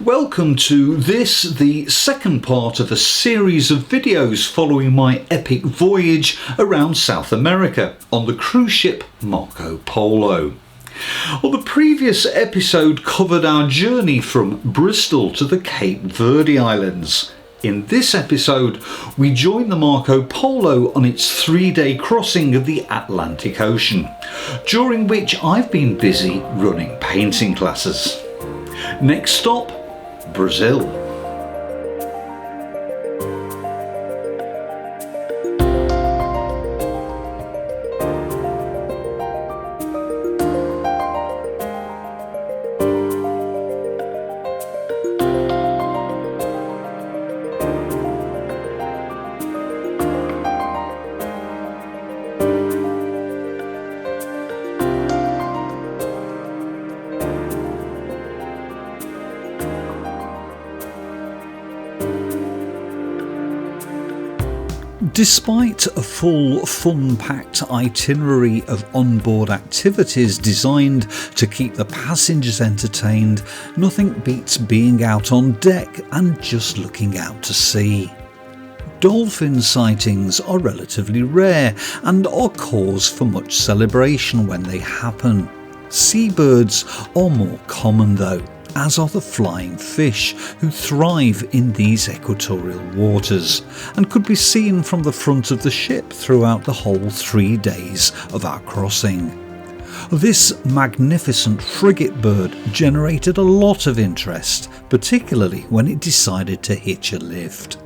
Welcome to this, the second part of a series of videos following my epic voyage around South America on the cruise ship Marco Polo. Well, the previous episode covered our journey from Bristol to the Cape Verde Islands. In this episode, we join the Marco Polo on its 3-day crossing of the Atlantic Ocean, during which I've been busy running painting classes. Next stop, Brazil. Despite a full, fun-packed itinerary of onboard activities designed to keep the passengers entertained, nothing beats being out on deck and just looking out to sea. Dolphin sightings are relatively rare and are cause for much celebration when they happen. Seabirds are more common though, as are the flying fish, who thrive in these equatorial waters and could be seen from the front of the ship throughout the whole 3 days of our crossing. This magnificent frigate bird generated a lot of interest, particularly when it decided to hitch a lift.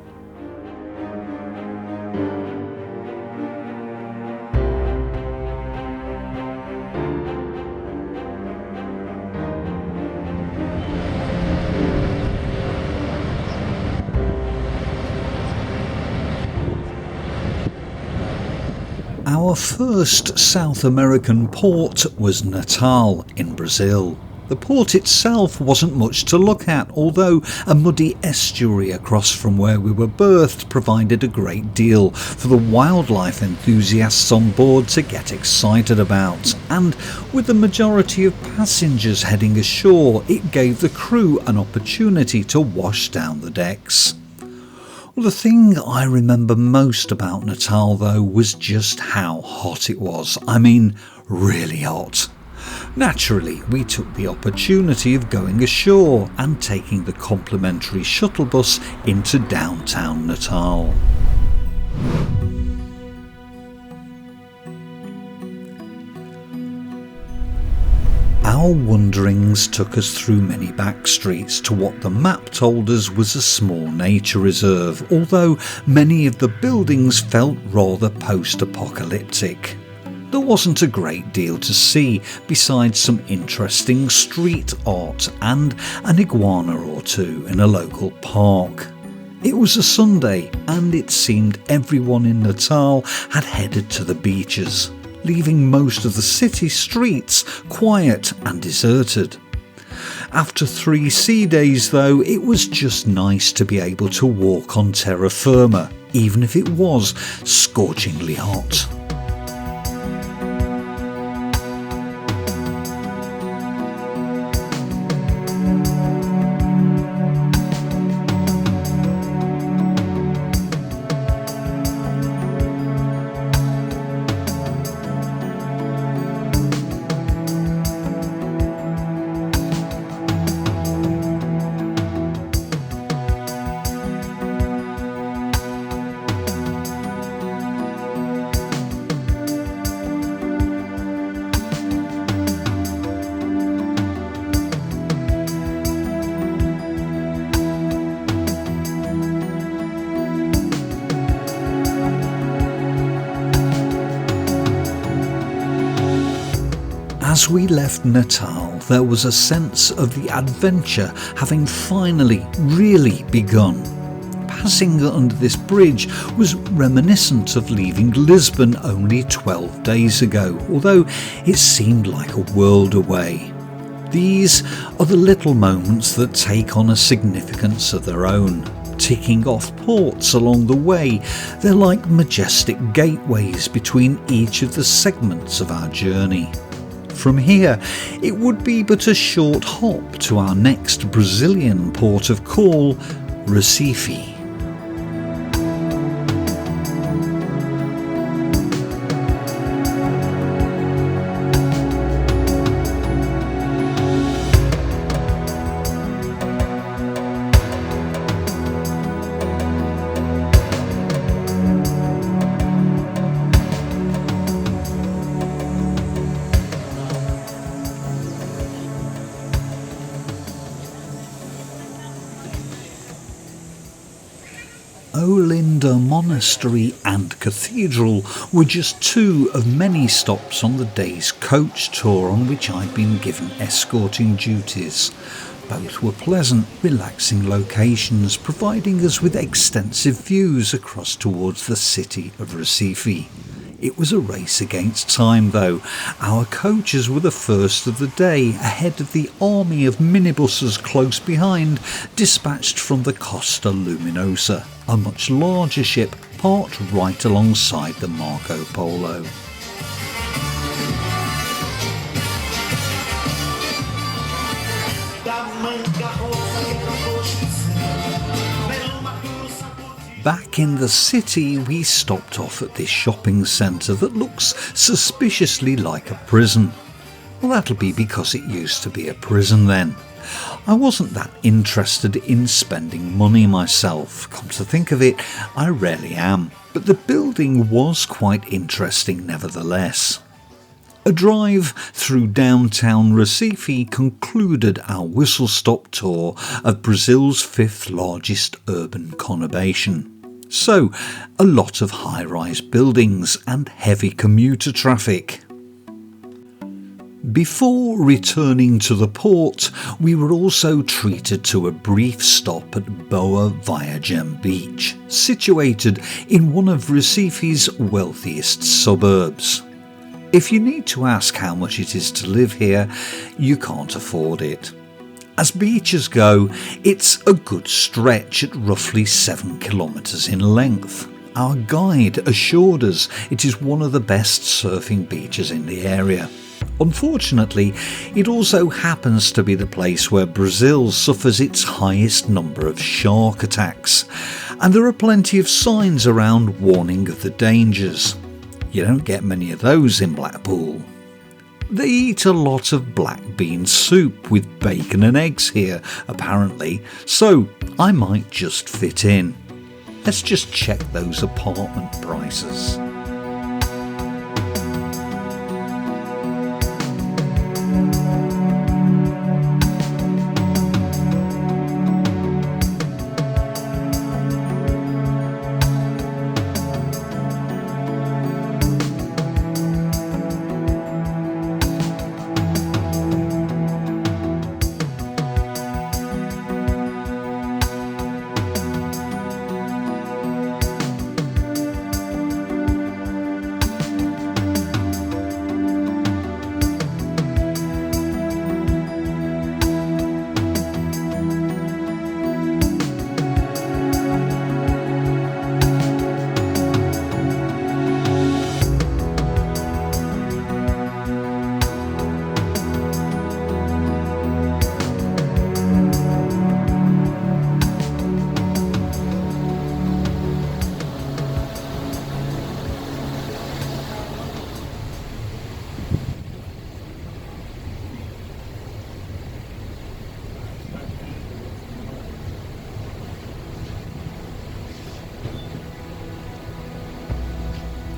Our first South American port was Natal in Brazil. The port itself wasn't much to look at, although a muddy estuary across from where we were berthed provided a great deal for the wildlife enthusiasts on board to get excited about. And with the majority of passengers heading ashore, it gave the crew an opportunity to wash down the decks. Well, the thing I remember most about Natal though was just how hot it was. I mean, really hot. Naturally, we took the opportunity of going ashore and taking the complimentary shuttle bus into downtown Natal. Our wanderings took us through many back streets to what the map told us was a small nature reserve, although many of the buildings felt rather post-apocalyptic. There wasn't a great deal to see besides some interesting street art and an iguana or two in a local park. It was a Sunday and it seemed everyone in Natal had headed to the beaches, leaving most of the city streets quiet and deserted. After 3 sea days though, it was just nice to be able to walk on terra firma, even if it was scorchingly hot. As we left Natal, there was a sense of the adventure having finally really begun. Passing under this bridge was reminiscent of leaving Lisbon only 12 days ago, although it seemed like a world away. These are the little moments that take on a significance of their own. Ticking off ports along the way, they're like majestic gateways between each of the segments of our journey. From here, it would be but a short hop to our next Brazilian port of call, Recife. Olinda Monastery and Cathedral were just two of many stops on the day's coach tour on which I'd been given escorting duties. Both were pleasant, relaxing locations, providing us with extensive views across towards the city of Recife. It was a race against time though. Our coaches were the first of the day, ahead of the army of minibuses close behind, dispatched from the Costa Luminosa, a much larger ship parked right alongside the Marco Polo. Back in the city, we stopped off at this shopping centre that looks suspiciously like a prison. Well, that'll be because it used to be a prison then. I wasn't that interested in spending money myself. Come to think of it, I rarely am. But the building was quite interesting nevertheless. A drive through downtown Recife concluded our whistle-stop tour of Brazil's fifth largest urban conurbation. So, a lot of high-rise buildings and heavy commuter traffic. Before returning to the port, we were also treated to a brief stop at Boa Viagem Beach, situated in one of Recife's wealthiest suburbs. If you need to ask how much it is to live here, you can't afford it. As beaches go, it's a good stretch at roughly 7 kilometres in length. Our guide assured us it is one of the best surfing beaches in the area. Unfortunately, it also happens to be the place where Brazil suffers its highest number of shark attacks, and there are plenty of signs around warning of the dangers. You don't get many of those in Blackpool. They eat a lot of black bean soup with bacon and eggs here, apparently, so I might just fit in. Let's just check those apartment prices.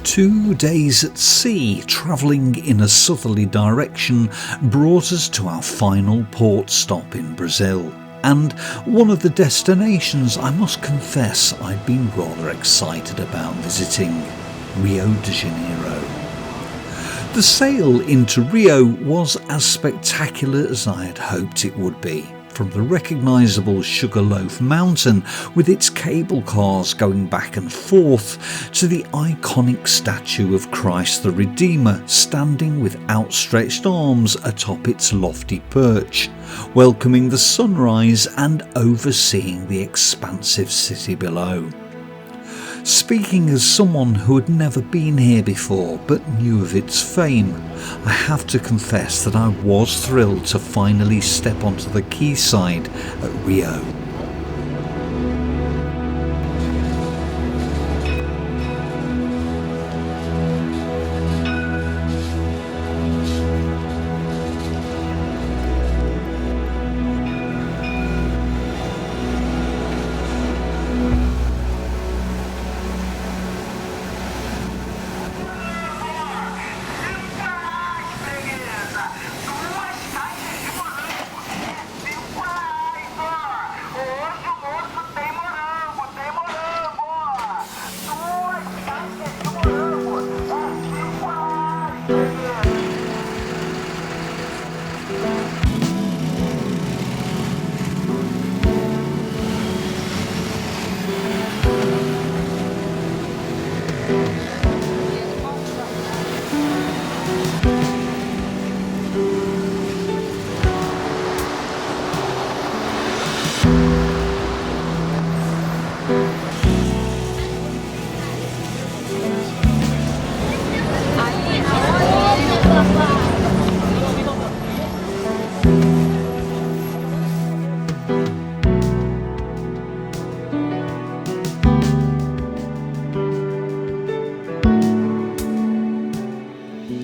Two days at sea, travelling in a southerly direction, brought us to our final port stop in Brazil, and one of the destinations I must confess I'd been rather excited about visiting, Rio de Janeiro. The sail into Rio was as spectacular as I had hoped it would be. From the recognisable Sugar Loaf Mountain with its cable cars going back and forth to the iconic statue of Christ the Redeemer standing with outstretched arms atop its lofty perch, welcoming the sunrise and overseeing the expansive city below. Speaking as someone who had never been here before but knew of its fame, I have to confess that I was thrilled to finally step onto the quayside at Rio.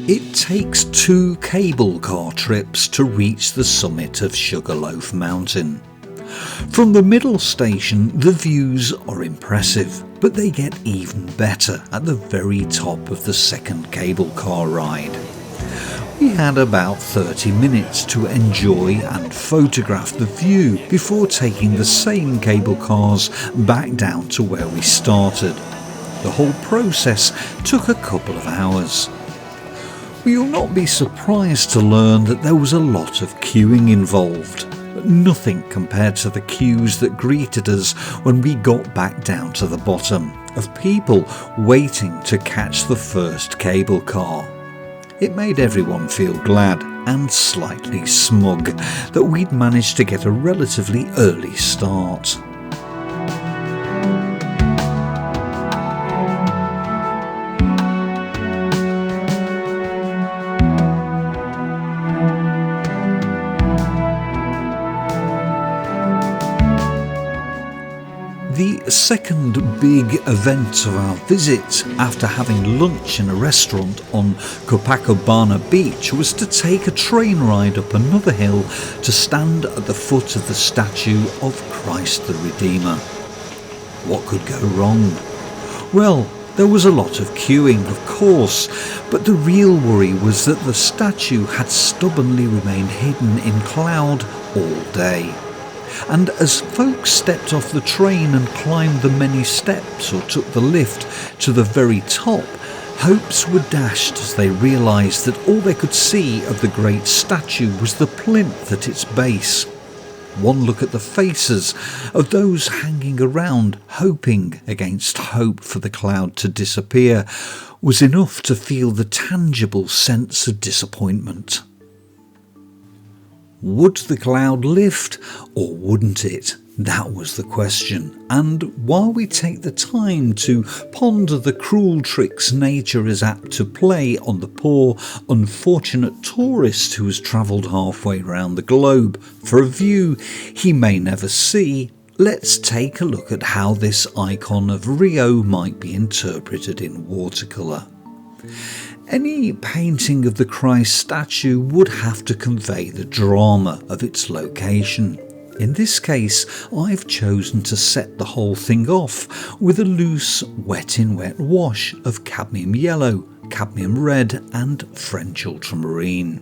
It takes 2 cable car trips to reach the summit of Sugar Loaf Mountain. From the middle station, the views are impressive, but they get even better at the very top of the second cable car ride. We had about 30 minutes to enjoy and photograph the view before taking the same cable cars back down to where we started. The whole process took a couple of hours. You'll not be surprised to learn that there was a lot of queuing involved, but nothing compared to the queues that greeted us when we got back down to the bottom, of people waiting to catch the first cable car. It made everyone feel glad and slightly smug that we'd managed to get a relatively early start. The second big event of our visit, after having lunch in a restaurant on Copacabana Beach, was to take a train ride up another hill to stand at the foot of the statue of Christ the Redeemer. What could go wrong? Well, there was a lot of queuing, of course, but the real worry was that the statue had stubbornly remained hidden in cloud all day. And as folks stepped off the train and climbed the many steps or took the lift to the very top, hopes were dashed as they realised that all they could see of the great statue was the plinth at its base. One look at the faces of those hanging around, hoping against hope for the cloud to disappear, was enough to feel the tangible sense of disappointment. Would the cloud lift, or wouldn't it? That was the question, and while we take the time to ponder the cruel tricks nature is apt to play on the poor, unfortunate tourist who has travelled halfway round the globe for a view he may never see, let's take a look at how this icon of Rio might be interpreted in watercolour. Any painting of the Christ statue would have to convey the drama of its location. In this case, I've chosen to set the whole thing off with a loose wet-in-wet wash of cadmium yellow, cadmium red and French ultramarine.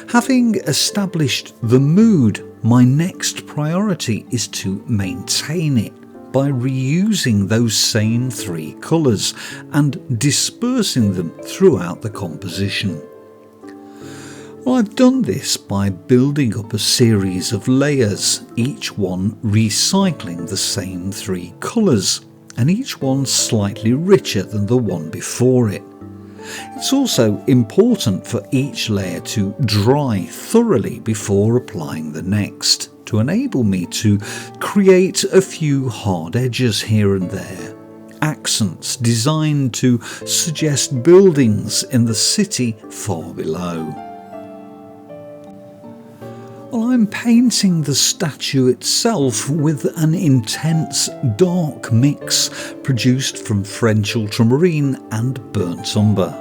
Having established the mood, my next priority is to maintain it by reusing those same 3 colours and dispersing them throughout the composition. Well, I've done this by building up a series of layers, each one recycling the same 3 colours, and each one slightly richer than the one before it. It's also important for each layer to dry thoroughly before applying the next, to enable me to create a few hard edges here and there. accents designed to suggest buildings in the city far below. Well, I'm painting the statue itself with an intense dark mix produced from French ultramarine and burnt umber.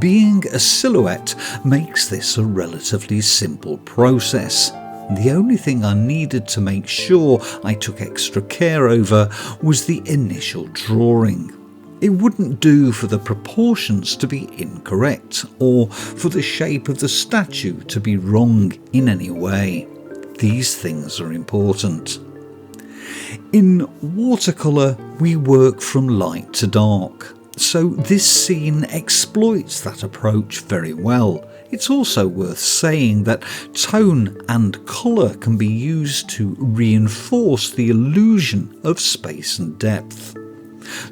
Being a silhouette makes this a relatively simple process. The only thing I needed to make sure I took extra care over was the initial drawing. It wouldn't do for the proportions to be incorrect or for the shape of the statue to be wrong in any way. These things are important. In watercolour, we work from light to dark, so this scene exploits that approach very well. It's also worth saying that tone and colour can be used to reinforce the illusion of space and depth.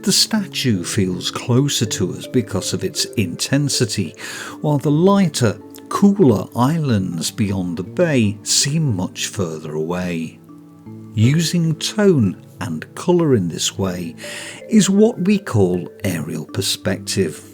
The statue feels closer to us because of its intensity, while the lighter, cooler islands beyond the bay seem much further away. Using tone and colour in this way is what we call aerial perspective.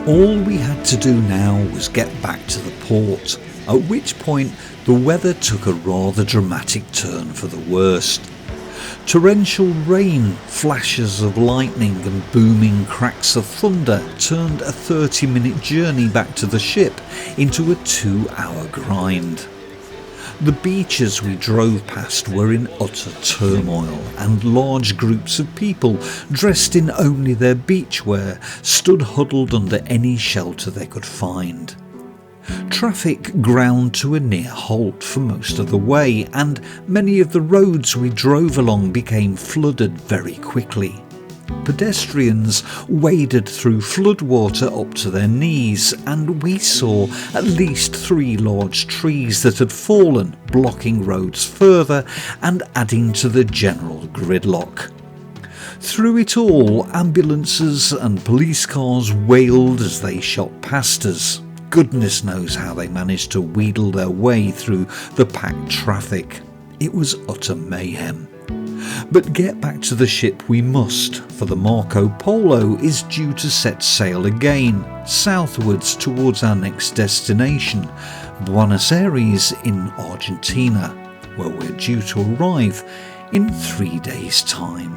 All we had to do now was get back to the port, at which point the weather took a rather dramatic turn for the worst. Torrential rain, flashes of lightning and booming cracks of thunder turned a 30-minute journey back to the ship into a 2-hour grind. The beaches we drove past were in utter turmoil, and large groups of people, dressed in only their beachwear, stood huddled under any shelter they could find. Traffic ground to a near halt for most of the way, and many of the roads we drove along became flooded very quickly. Pedestrians waded through floodwater up to their knees, and we saw at least 3 large trees that had fallen, blocking roads further and adding to the general gridlock. Through it all, ambulances and police cars wailed as they shot past us. Goodness knows how they managed to wheedle their way through the packed traffic. It was utter mayhem. But get back to the ship we must, for the Marco Polo is due to set sail again, southwards towards our next destination, Buenos Aires in Argentina, where we're due to arrive in 3 days' time.